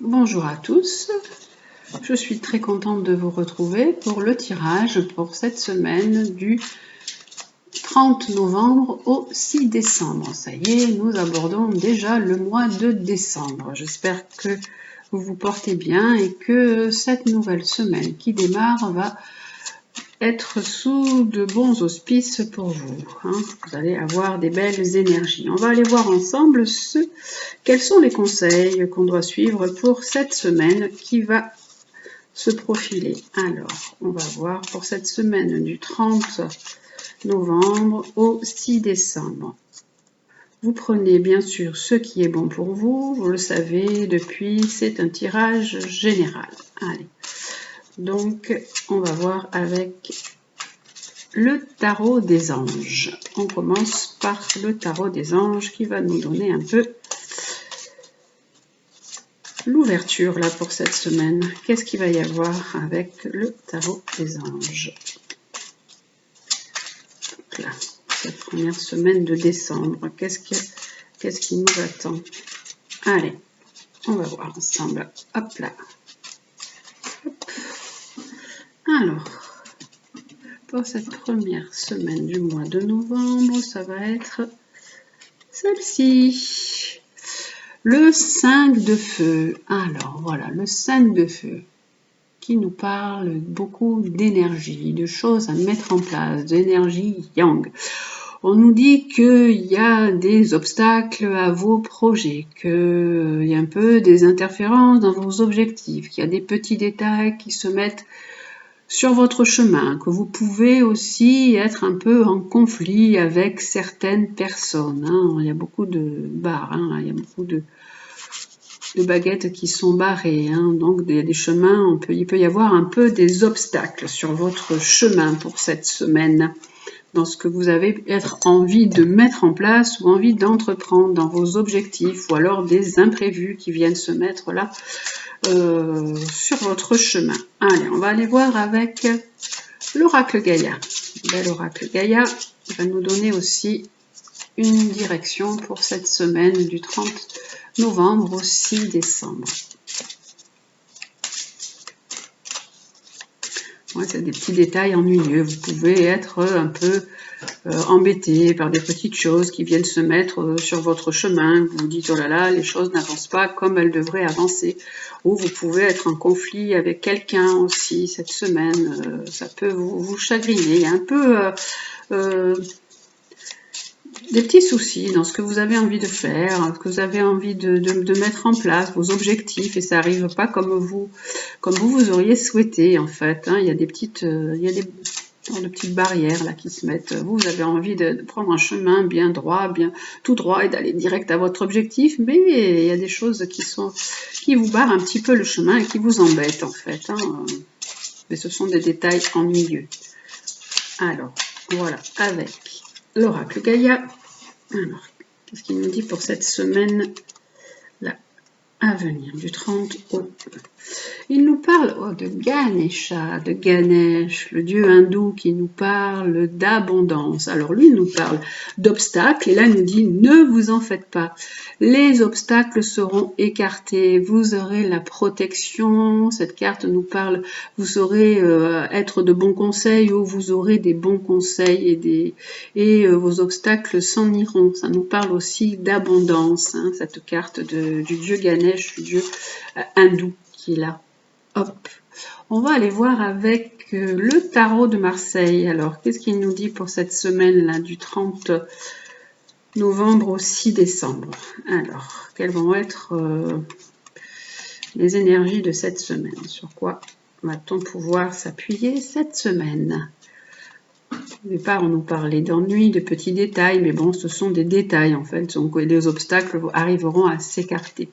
Bonjour à tous, je suis très contente de vous retrouver pour le tirage pour cette semaine du 30 novembre au 6 décembre. Ça y est, nous abordons déjà le mois de décembre. J'espère que vous vous portez bien et que cette nouvelle semaine qui démarre va être sous de bons auspices pour vous. Vous allez avoir des belles énergies. On va aller voir ensemble quels sont les conseils qu'on doit suivre pour cette semaine qui va se profiler. Alors, on va voir pour cette semaine du 30 novembre au 6 décembre. Vous prenez bien sûr ce qui est bon pour vous, vous le savez depuis, c'est un tirage général. Allez, donc on va voir avec le tarot des anges. On commence par le tarot des anges qui va nous donner un peu l'ouverture là pour cette semaine. Qu'est-ce qu'il va y avoir avec le tarot des anges? Donc là, cette première semaine de décembre, qu'est-ce qui nous attend? Allez, on va voir ensemble. Hop là. Hop. Alors, pour cette première semaine du mois de novembre, ça va être celle-ci. Le 5 de feu. Alors, voilà, le 5 de feu qui nous parle beaucoup d'énergie, de choses à mettre en place, d'énergie yang. On nous dit qu'il y a des obstacles à vos projets, qu'il y a un peu des interférences dans vos objectifs, qu'il y a des petits détails qui se mettent sur votre chemin, que vous pouvez aussi être un peu en conflit avec certaines personnes. Il y a beaucoup de barres, il y a beaucoup de baguettes qui sont barrées, donc il y a des chemins, il peut y avoir un peu des obstacles sur votre chemin pour cette semaine, dans ce que vous avez envie de mettre en place ou envie d'entreprendre dans vos objectifs, ou alors des imprévus qui viennent se mettre là sur votre chemin. Allez, on va aller voir avec l'oracle Gaïa. L'oracle Gaïa va nous donner aussi une direction pour cette semaine du 30 novembre au 6 décembre. Ouais, c'est des petits détails ennuyeux. Vous pouvez être un peu embêté par des petites choses qui viennent se mettre sur votre chemin. Vous vous dites, oh là là, les choses n'avancent pas comme elles devraient avancer. Ou vous pouvez être en conflit avec quelqu'un aussi cette semaine. Ça peut vous chagriner. Il y a un peu des petits soucis dans ce que vous avez envie de faire, ce que vous avez envie de mettre en place, vos objectifs, et ça n'arrive pas comme vous auriez souhaité en fait. Il y a des petites, de petites barrières là qui se mettent. Vous avez envie de prendre un chemin bien droit, bien tout droit et d'aller direct à votre objectif, mais il y a des choses qui vous barrent un petit peu le chemin et qui vous embêtent en fait. Mais ce sont des détails ennuyeux. Alors, voilà, avec l'oracle Gaïa. Alors, qu'est-ce qu'il nous dit pour cette semaine là à venir, du 30 au... Il nous parle de Ganesha, de Ganesh, le dieu hindou qui nous parle d'abondance. Alors lui, il nous parle d'obstacles et là, il nous dit, ne vous en faites pas. Les obstacles seront écartés. Vous aurez la protection. Cette carte nous parle, vous saurez être de bons conseils ou vous aurez des bons conseils et vos obstacles s'en iront. Ça nous parle aussi d'abondance, cette carte du dieu Ganesh, du dieu hindou qui est là. Hop, on va aller voir avec le tarot de Marseille. Alors, qu'est-ce qu'il nous dit pour cette semaine-là, du 30 novembre au 6 décembre? Alors, quelles vont être les énergies de cette semaine? Sur quoi va-t-on pouvoir s'appuyer cette semaine? Au départ, on nous parlait d'ennui, de petits détails, mais bon, ce sont des détails en fait, donc les obstacles arriveront à s'écarter.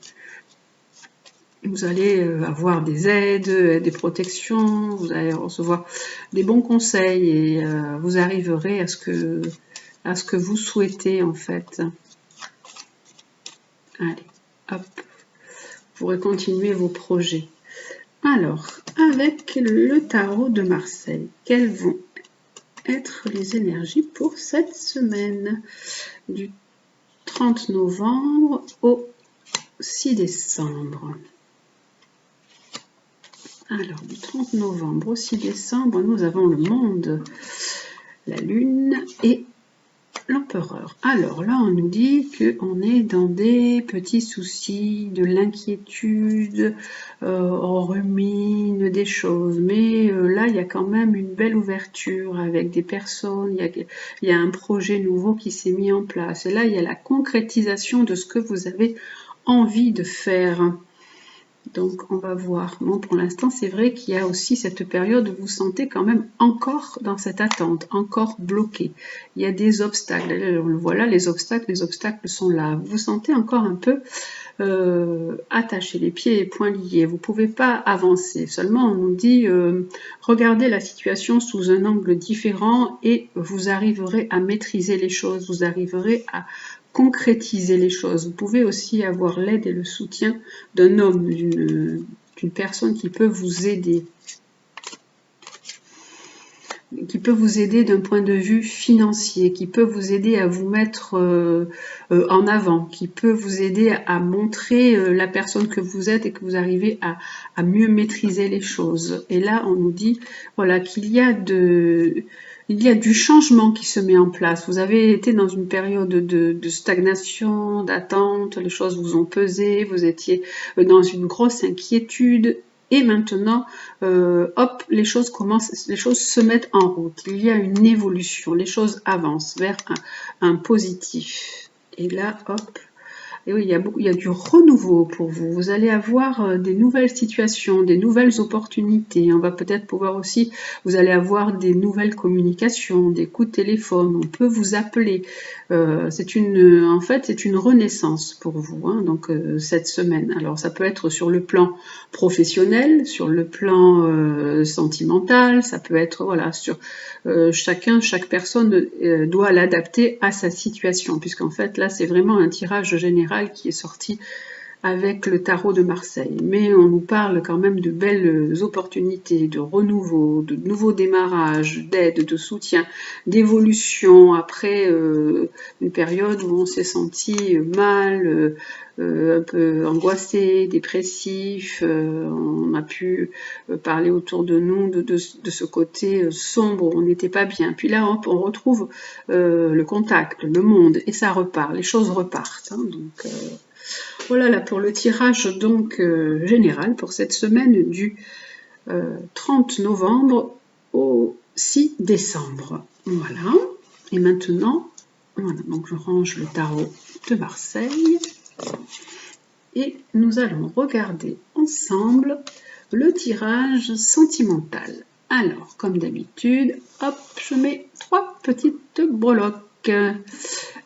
Vous allez avoir des aides, des protections, vous allez recevoir des bons conseils et vous arriverez à ce que vous souhaitez en fait. Allez, hop, vous pourrez continuer vos projets. Alors, avec le tarot de Marseille, quelles vont être les énergies pour cette semaine du 30 novembre au 6 décembre? Alors, du 30 novembre au 6 décembre, nous avons le monde, la lune et l'empereur. Alors là, on nous dit qu'on est dans des petits soucis, de l'inquiétude, on rumine des choses. Mais là, il y a quand même une belle ouverture avec des personnes, il y a un projet nouveau qui s'est mis en place. Et là, il y a la concrétisation de ce que vous avez envie de faire. Donc, on va voir. Bon, pour l'instant, c'est vrai qu'il y a aussi cette période où vous sentez quand même encore dans cette attente, encore bloqué. Il y a des obstacles. Voilà, les obstacles sont là. Vous vous sentez encore un peu attaché, les pieds et poings liés. Vous ne pouvez pas avancer. Seulement, on nous dit, regardez la situation sous un angle différent et vous arriverez à maîtriser les choses. Vous arriverez à concrétiser les choses. Vous pouvez aussi avoir l'aide et le soutien d'un homme, d'une personne qui peut vous aider. Qui peut vous aider d'un point de vue financier, qui peut vous aider à vous mettre en avant, qui peut vous aider à montrer la personne que vous êtes et que vous arrivez à mieux maîtriser les choses. Et là, on nous dit voilà, qu'il y a du changement qui se met en place. Vous avez été dans une période de stagnation, d'attente, les choses vous ont pesé, vous étiez dans une grosse inquiétude. Et maintenant, hop, les choses se mettent en route. Il y a une évolution, les choses avancent vers un positif. Et là, hop, et oui, il y a du renouveau pour vous. Vous allez avoir des nouvelles situations, des nouvelles opportunités. On va peut-être pouvoir aussi, vous allez avoir des nouvelles communications, des coups de téléphone. On peut vous appeler. En fait, c'est une renaissance pour vous. Hein, donc cette semaine. Alors, ça peut être sur le plan professionnel, sur le plan sentimental. Ça peut être voilà sur chaque personne doit l'adapter à sa situation, puisqu'en fait là c'est vraiment un tirage général qui est sorti avec le tarot de Marseille. Mais on nous parle quand même de belles opportunités, de renouveau, de nouveaux démarrages, d'aide, de soutien, d'évolution après une période où on s'est senti mal, un peu angoissé, dépressif. On a pu parler autour de nous de ce côté sombre où on n'était pas bien. Puis là, hop, on retrouve le contact, le monde, et ça repart, les choses repartent. Hein, donc, voilà là pour le tirage donc général pour cette semaine du 30 novembre au 6 décembre. Voilà. Et maintenant, voilà, donc je range le tarot de Marseille. Et nous allons regarder ensemble le tirage sentimental. Alors, comme d'habitude, hop, je mets 3 petites breloques.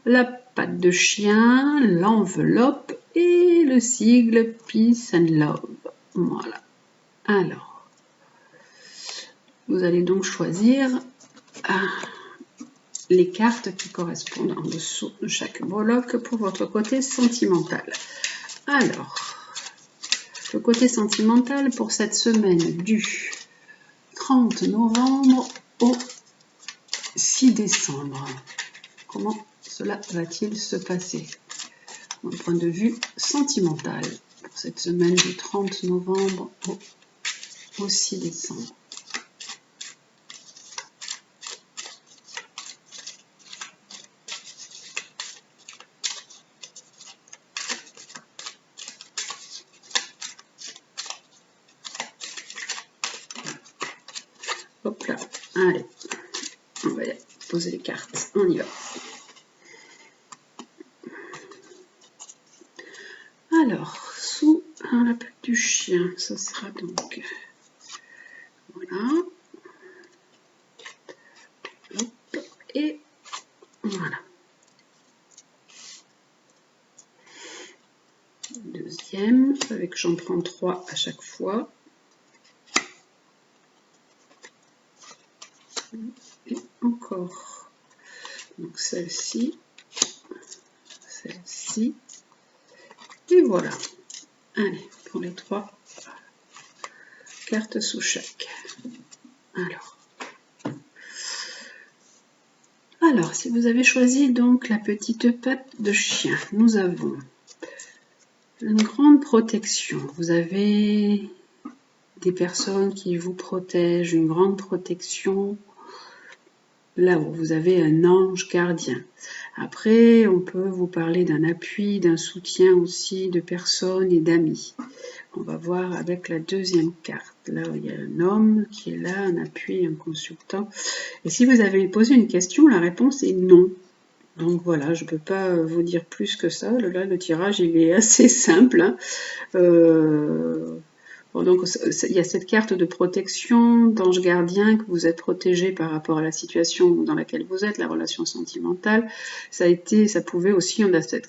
La patte de chien, l'enveloppe et le sigle Peace and Love. Voilà. Alors, vous allez donc choisir les cartes qui correspondent en dessous de chaque breloque pour votre côté sentimental. Alors, le côté sentimental pour cette semaine du 30 novembre au 6 décembre. Comment cela va-t-il se passer d'un point de vue sentimental pour cette semaine du 30 novembre au 6 décembre? Hop là, allez, on va poser les cartes, on y va. Alors, sous la patte du chien, ce sera donc, voilà, hop, et voilà. Deuxième, avec j'en prends 3 à chaque fois. Et encore. Donc celle-ci, celle-ci, et voilà. Allez, pour les 3 cartes sous chaque. Alors, si vous avez choisi donc la petite patte de chien, nous avons une grande protection. Vous avez des personnes qui vous protègent, une grande protection. Là où vous avez un ange gardien. Après, on peut vous parler d'un appui, d'un soutien aussi de personnes et d'amis. On va voir avec la deuxième carte. Là, il y a un homme qui est là, un appui, un consultant. Et si vous avez posé une question, la réponse est non. Donc voilà, je ne peux pas vous dire plus que ça. Là, le tirage, il est assez simple. Hein. Bon, donc il y a cette carte de protection, d'ange gardien, que vous êtes protégé par rapport à la situation dans laquelle vous êtes, la relation sentimentale. Ça pouvait aussi,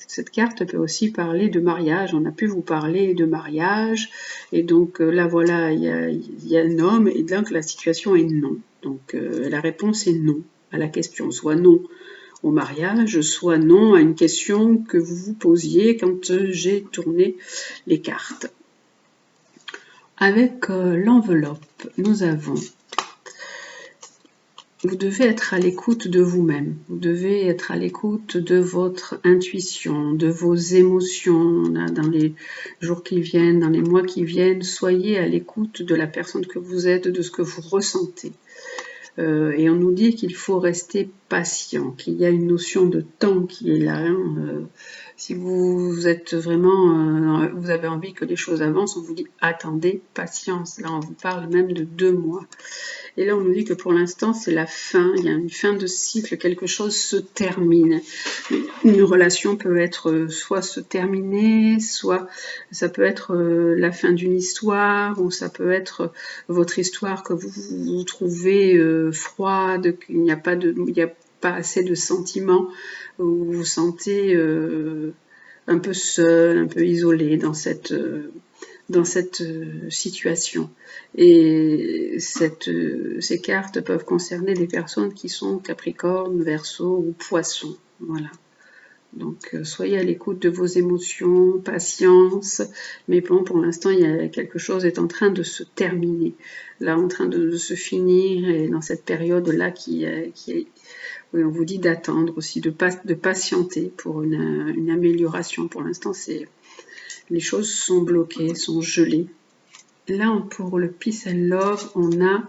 cette carte peut aussi parler de mariage. On a pu vous parler de mariage, et donc là voilà, il y a un homme, et donc la situation est non. Donc la réponse est non à la question, soit non au mariage, soit non à une question que vous vous posiez quand j'ai tourné les cartes. Avec l'enveloppe, nous avons, vous devez être à l'écoute de vous-même, vous devez être à l'écoute de votre intuition, de vos émotions, dans les jours qui viennent, dans les mois qui viennent, soyez à l'écoute de la personne que vous êtes, de ce que vous ressentez. Et on nous dit qu'il faut rester patient, qu'il y a une notion de temps qui est là. Hein. Si vous êtes vraiment, vous avez envie que les choses avancent, on vous dit attendez, patience. Là, on vous parle même de 2 mois. Et là, on nous dit que pour l'instant, c'est la fin. Il y a une fin de cycle, quelque chose se termine. Une relation peut être soit se terminer, soit ça peut être la fin d'une histoire, ou ça peut être votre histoire que vous trouvez froide, qu'il n'y a pas assez de sentiments, où vous vous sentez un peu seul, un peu isolé dans cette situation. Et ces cartes peuvent concerner des personnes qui sont Capricorne, Verseau ou Poisson. Voilà. Donc, soyez à l'écoute de vos émotions, patience. Mais bon, pour l'instant, il y a quelque chose est en train de se terminer. Là, en train de se finir, et dans cette période-là qui est oui, on vous dit d'attendre aussi, de patienter pour une amélioration. Pour l'instant, les choses sont bloquées, sont gelées. Là, pour le Peace and Love, on a...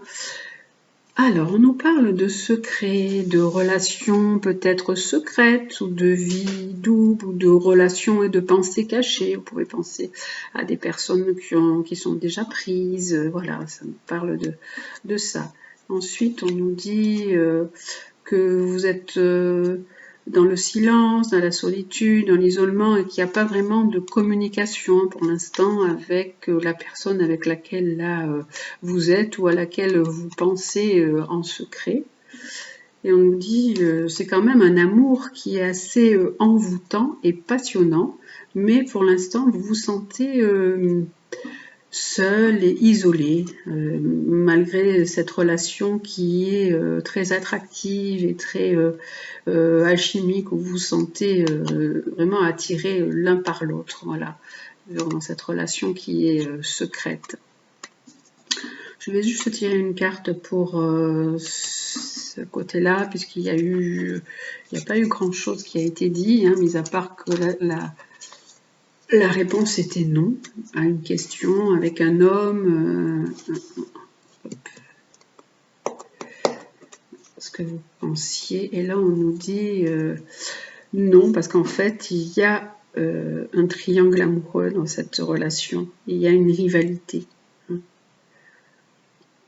Alors, on nous parle de secrets, de relations peut-être secrètes, ou de vie double, ou de relations et de pensées cachées. Vous pouvez penser à des personnes qui sont déjà prises. Voilà, ça nous parle de ça. Ensuite, on nous dit que vous êtes dans le silence, dans la solitude, dans l'isolement, et qu'il n'y a pas vraiment de communication pour l'instant avec la personne avec laquelle là vous êtes, ou à laquelle vous pensez en secret. Et on nous dit c'est quand même un amour qui est assez envoûtant et passionnant, mais pour l'instant vous vous sentez seul et isolé, malgré cette relation qui est très attractive et très alchimique, où vous vous sentez vraiment attirés l'un par l'autre, voilà, dans cette relation qui est secrète. Je vais juste tirer une carte pour ce côté-là, puisqu'il n'y a pas eu grand-chose qui a été dit, hein, mis à part que la réponse était non à une question avec un homme. Ce que vous pensiez. Et là, on nous dit non, parce qu'en fait, il y a un triangle amoureux dans cette relation. Il y a une rivalité.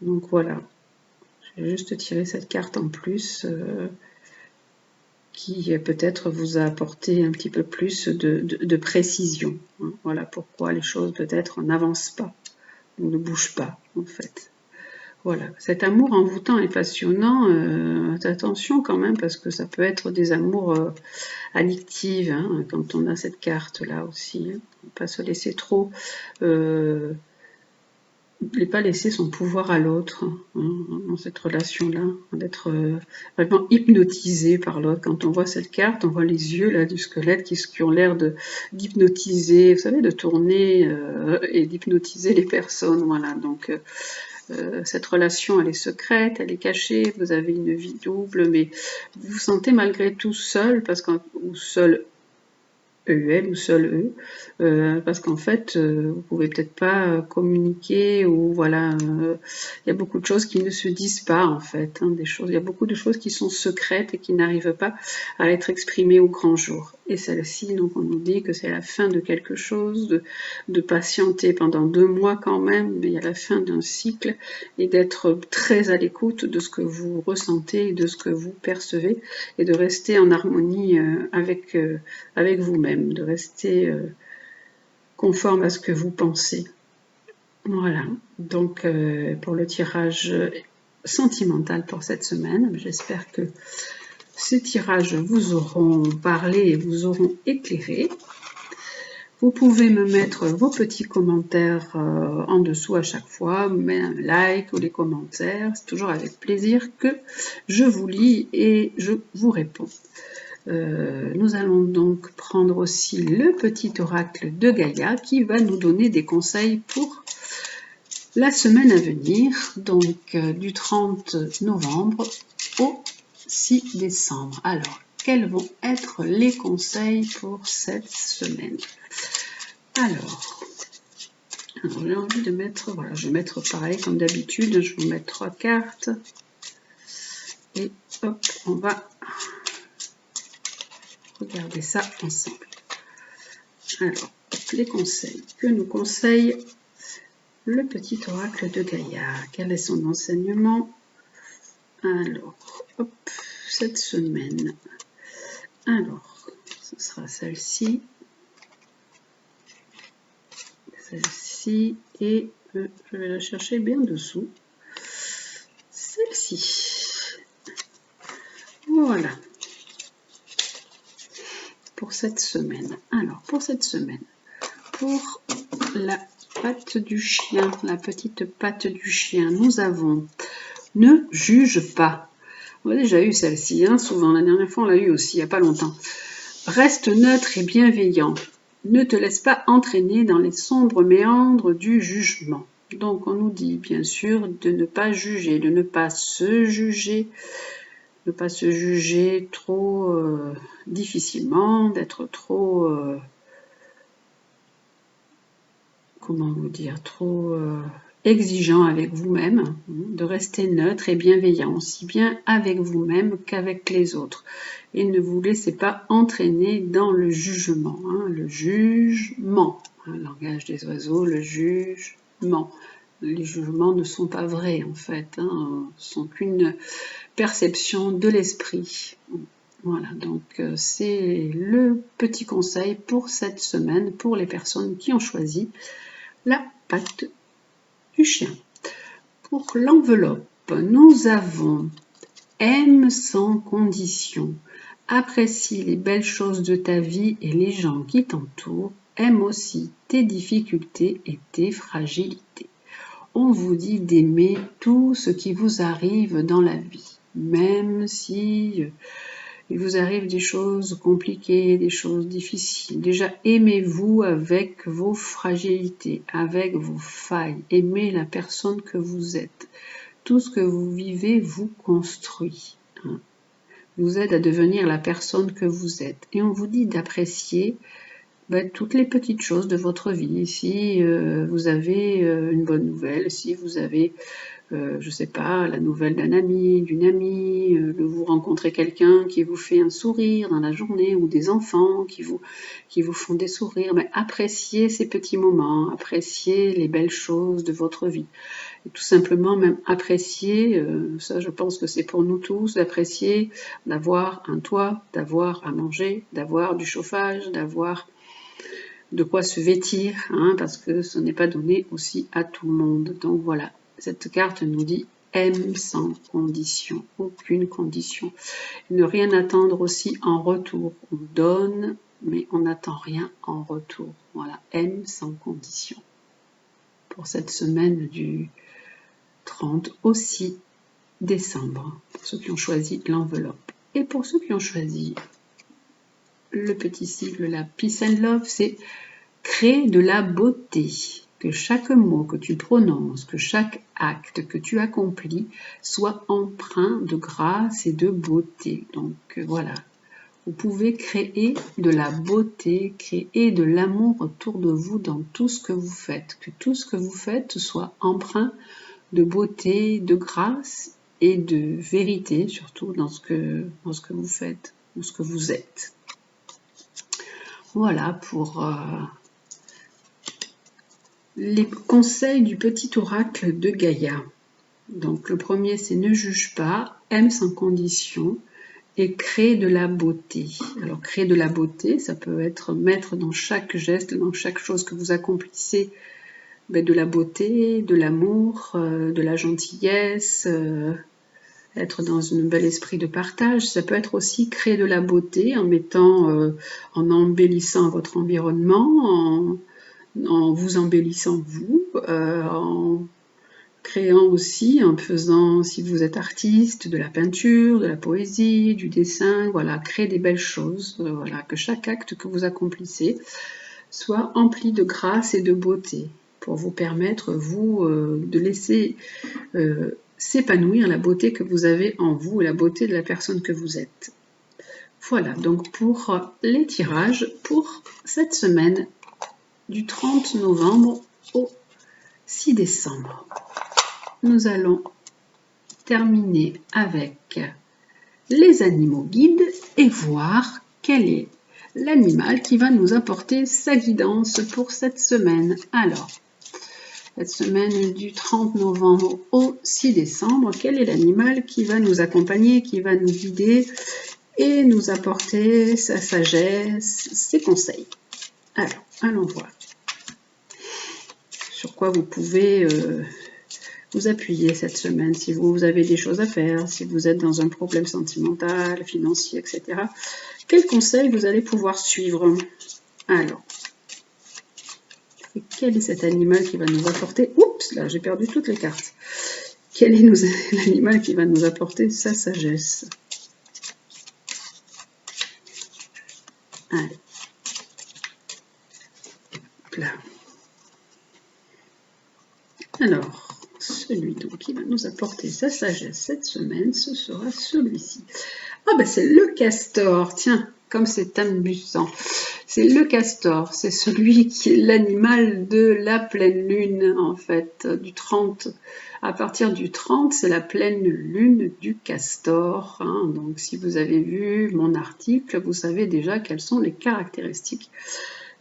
Donc voilà. Je vais juste tirer cette carte en plus. Qui peut-être vous a apporté un petit peu plus de précision. Hein. Voilà pourquoi les choses peut-être n'avancent pas, ou ne bougent pas en fait. Voilà, cet amour envoûtant et passionnant, attention quand même, parce que ça peut être des amours addictives, hein, quand on a cette carte-là aussi. Hein. On ne pas se laisser trop... ne pas laisser son pouvoir à l'autre, hein, dans cette relation-là, d'être vraiment hypnotisé par l'autre. Quand on voit cette carte, on voit les yeux là du squelette qui ont l'air d'hypnotiser, vous savez, de tourner et d'hypnotiser les personnes. Voilà, donc cette relation, elle est secrète, elle est cachée, vous avez une vie double, mais vous vous sentez malgré tout seul, ou seul EUL ou seul parce qu'en fait, vous pouvez peut-être pas communiquer ou voilà, il y a beaucoup de choses qui ne se disent pas en fait, hein, il y a beaucoup de choses qui sont secrètes et qui n'arrivent pas à être exprimées au grand jour. Et celle-ci, donc on nous dit que c'est la fin de quelque chose, de patienter pendant 2 mois quand même, mais à la fin d'un cycle, et d'être très à l'écoute de ce que vous ressentez et de ce que vous percevez, et de rester en harmonie avec vous-même, de rester conforme à ce que vous pensez. Voilà, donc pour le tirage sentimental pour cette semaine, j'espère que ces tirages vous auront parlé et vous auront éclairé. Vous pouvez me mettre vos petits commentaires en dessous à chaque fois, un like ou les commentaires, c'est toujours avec plaisir que je vous lis et je vous réponds. Nous allons donc prendre aussi le petit oracle de Gaïa qui va nous donner des conseils pour la semaine à venir, donc du 30 novembre au 6 décembre. Alors, quels vont être les conseils pour cette semaine? Alors j'ai envie de mettre, voilà, je vais mettre pareil comme d'habitude, je vais vous mettre 3 cartes et hop, on va regarder ça ensemble. Alors, les conseils que nous conseille le petit oracle de Gaïa. Quel est son enseignement? Alors, hop, cette semaine. Alors, ce sera celle-ci. Celle-ci et je vais la chercher bien dessous. Celle-ci. Voilà. Pour cette semaine. Alors, pour cette semaine, pour la patte du chien, la petite patte du chien, nous avons « Ne juge pas ». On a déjà eu celle-ci, hein, souvent. La dernière fois, on l'a eu aussi, il n'y a pas longtemps. « Reste neutre et bienveillant. Ne te laisse pas entraîner dans les sombres méandres du jugement. » Donc, on nous dit, bien sûr, de ne pas juger, de ne pas se juger, ne pas se juger trop difficilement, d'être trop, comment vous dire, trop exigeant avec vous-même, de rester neutre et bienveillant, aussi bien avec vous-même qu'avec les autres. Et ne vous laissez pas entraîner dans le jugement, hein, le jugement, hein, langage des oiseaux, le jugement. Les jugements ne sont pas vrais en fait, hein, sont qu'une perception de l'esprit. Voilà, donc c'est le petit conseil pour cette semaine pour les personnes qui ont choisi la patte du chien. Pour l'enveloppe, nous avons « Aime sans condition ». Apprécie les belles choses de ta vie et les gens qui t'entourent. Aime aussi tes difficultés et tes fragilités. On vous dit d'aimer tout ce qui vous arrive dans la vie, même si il vous arrive des choses compliquées, des choses difficiles. Déjà, aimez-vous avec vos fragilités, avec vos failles. Aimez la personne que vous êtes. Tout ce que vous vivez vous construit, hein, vous aide à devenir la personne que vous êtes. Et on vous dit d'apprécier toutes les petites choses de votre vie. Si vous avez une bonne nouvelle, si vous avez, je sais pas, la nouvelle d'un ami, d'une amie, vous rencontrez quelqu'un qui vous fait un sourire dans la journée, ou des enfants qui vous font des sourires, appréciez ces petits moments, appréciez les belles choses de votre vie. Et tout simplement même apprécier, ça je pense que c'est pour nous tous, d'apprécier d'avoir un toit, d'avoir à manger, d'avoir du chauffage, d'avoir de quoi se vêtir, hein, parce que ce n'est pas donné aussi à tout le monde. Donc voilà, cette carte nous dit « aime sans condition », aucune condition. Ne rien attendre aussi en retour. On donne, mais on n'attend rien en retour. Voilà, aime sans condition. Pour cette semaine du 30 au 6 décembre, pour ceux qui ont choisi l'enveloppe. Et pour ceux qui ont choisi le petit sigle, la Peace and Love, c'est créer de la beauté, que chaque mot que tu prononces, que chaque acte que tu accomplis soit empreint de grâce et de beauté. Donc voilà, Vous pouvez créer de la beauté, créer de l'amour autour de vous dans tout ce que vous faites. Que tout ce que vous faites soit empreint de beauté, de grâce et de vérité, surtout dans ce que vous faites ou ce que vous êtes. Voilà pour les conseils du petit oracle de Gaïa. Donc le premier, c'est ne juge pas, aime sans condition et crée de la beauté. Alors créer de la beauté, ça peut être mettre dans chaque geste, dans chaque chose que vous accomplissez, de la beauté, de l'amour, de la gentillesse, être dans un bel esprit de partage. Ça peut être aussi créer de la beauté en mettant, en embellissant votre environnement, en vous embellissant vous, en créant aussi, en faisant, si vous êtes artiste, de la peinture, de la poésie, du dessin, voilà, créer des belles choses, voilà, que chaque acte que vous accomplissez soit empli de grâce et de beauté, pour vous permettre, vous, de laisser s'épanouir la beauté que vous avez en vous et la beauté de la personne que vous êtes. Voilà, donc pour les tirages pour cette semaine du 30 novembre au 6 décembre. Nous allons terminer avec les animaux guides et voir quel est l'animal qui va nous apporter sa guidance pour cette semaine. Alors, cette semaine du 30 novembre au 6 décembre, quel est l'animal qui va nous accompagner, qui va nous guider et nous apporter sa sagesse, ses conseils. Alors, allons voir sur quoi vous pouvez vous appuyer cette semaine, si vous avez des choses à faire, si vous êtes dans un problème sentimental, financier, etc. Quels conseils vous allez pouvoir suivre? Alors, quel est cet animal qui va nous apporter... Oups, là j'ai perdu toutes les cartes. Quel est l'animal qui va nous apporter sa sagesse? Allez. Là. Alors, celui donc qui va nous apporter sa sagesse cette semaine, ce sera celui-ci. Ah ben c'est le castor, tiens, comme c'est amusant. C'est le castor, c'est celui qui est l'animal de la pleine lune, en fait, du 30. À partir du 30, c'est la pleine lune du castor. Hein. Donc si vous avez vu mon article, vous savez déjà quelles sont les caractéristiques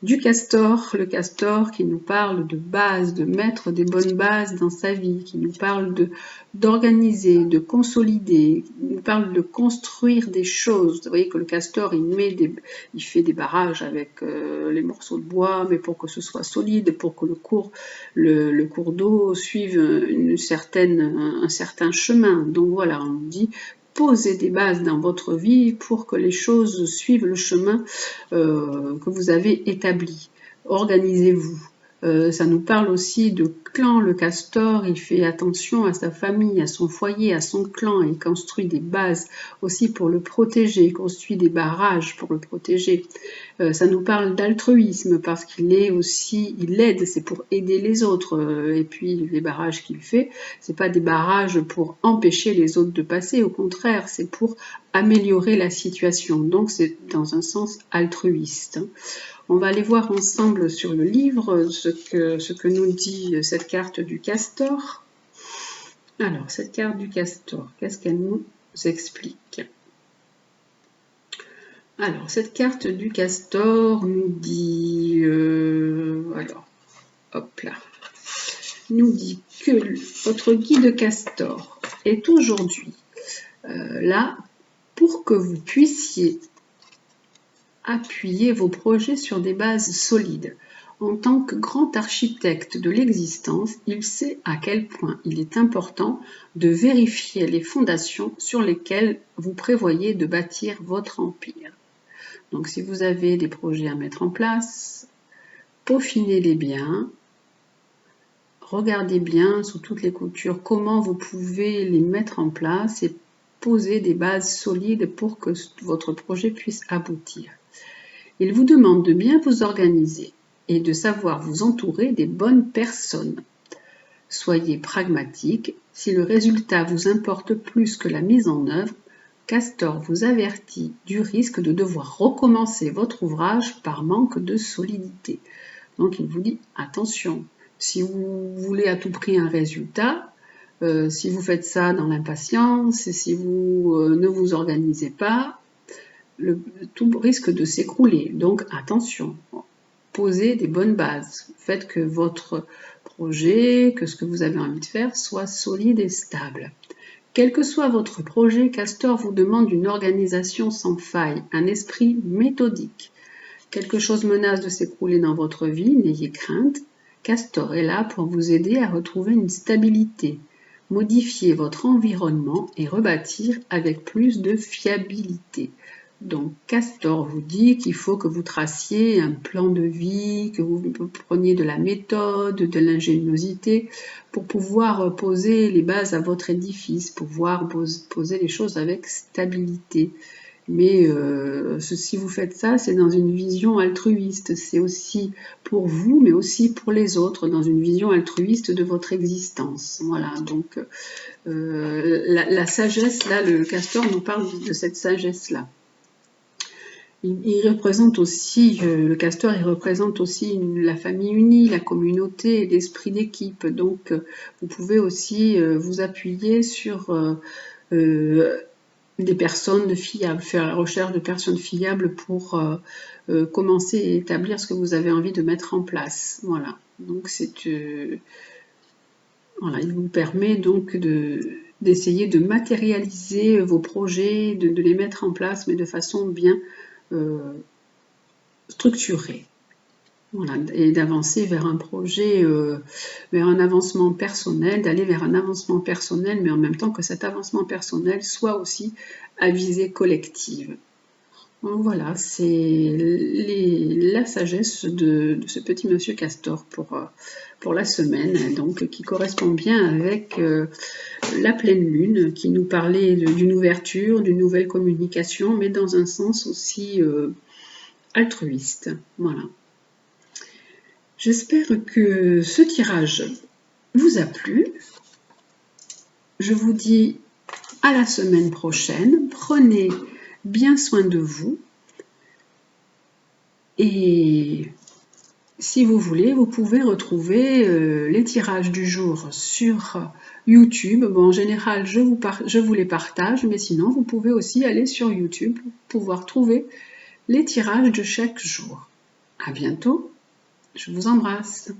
du castor, le castor qui nous parle de base, de mettre des bonnes bases dans sa vie, qui nous parle d'organiser, de consolider, qui nous parle de construire des choses. Vous voyez que le castor, il fait des barrages avec les morceaux de bois, mais pour que ce soit solide, pour que le cours d'eau suive un certain chemin. Donc voilà, on dit posez des bases dans votre vie pour que les choses suivent le chemin que vous avez établi. Organisez-vous. Ça nous parle aussi de clan. Le castor, il fait attention à sa famille, à son foyer, à son clan. Il construit des bases aussi pour le protéger. Il construit des barrages pour le protéger. Ça nous parle d'altruisme parce qu'il aide, c'est pour aider les autres. Et puis les barrages qu'il fait, c'est pas des barrages pour empêcher les autres de passer. Au contraire, c'est pour améliorer la situation. Donc c'est dans un sens altruiste. On va aller voir ensemble sur le livre ce que nous dit cette carte du castor. Alors, cette carte du castor, qu'est-ce qu'elle nous explique? Alors, cette carte du castor nous dit... alors, hop là. Nous dit que votre guide castor est aujourd'hui là pour que vous puissiez appuyer vos projets sur des bases solides. En tant que grand architecte de l'existence, il sait à quel point il est important de vérifier les fondations sur lesquelles vous prévoyez de bâtir votre empire. Donc si vous avez des projets à mettre en place, peaufinez-les bien, regardez bien sous toutes les coutures comment vous pouvez les mettre en place et poser des bases solides pour que votre projet puisse aboutir. Il vous demande de bien vous organiser et de savoir vous entourer des bonnes personnes. Soyez pragmatique. Si le résultat vous importe plus que la mise en œuvre, Castor vous avertit du risque de devoir recommencer votre ouvrage par manque de solidité. Donc il vous dit attention, si vous voulez à tout prix un résultat, si vous faites ça dans l'impatience, et si vous ne vous organisez pas, tout risque de s'écrouler. Donc attention, posez des bonnes bases. Faites que votre projet, que ce que vous avez envie de faire soit solide et stable. Quel que soit votre projet, Castor vous demande une organisation sans faille, un esprit méthodique. Quelque chose menace de s'écrouler dans votre vie, n'ayez crainte. Castor est là pour vous aider à retrouver une stabilité, modifier votre environnement et rebâtir avec plus de fiabilité. Donc Castor vous dit qu'il faut que vous traciez un plan de vie, que vous preniez de la méthode, de l'ingéniosité pour pouvoir poser les bases à votre édifice, pouvoir poser les choses avec stabilité. Mais si vous faites ça, c'est dans une vision altruiste. C'est aussi pour vous, mais aussi pour les autres, dans une vision altruiste de votre existence. Voilà, donc la sagesse, là, le Castor nous parle de cette sagesse-là. Il représente aussi, le Castor, il représente aussi la famille unie, la communauté, l'esprit d'équipe. Donc, vous pouvez aussi vous appuyer sur des personnes fiables, faire la recherche de personnes fiables pour commencer à établir ce que vous avez envie de mettre en place. Voilà. Donc, voilà, il vous permet donc d'essayer de matérialiser vos projets, de les mettre en place, mais de façon bien structuré. Voilà, et d'avancer vers un projet, vers un avancement personnel, d'aller vers un avancement personnel, mais en même temps que cet avancement personnel soit aussi à visée collective. Donc voilà, c'est la sagesse de ce petit monsieur Castor pour la semaine, donc qui correspond bien avec la pleine lune, qui nous parlait d'une ouverture, d'une nouvelle communication, mais dans un sens aussi altruiste. Voilà. J'espère que ce tirage vous a plu. Je vous dis à la semaine prochaine. Prenez bien soin de vous. Et si vous voulez, vous pouvez retrouver les tirages du jour sur YouTube. Bon, en général, je vous les partage, mais sinon, vous pouvez aussi aller sur YouTube pour pouvoir trouver les tirages de chaque jour. À bientôt. Je vous embrasse.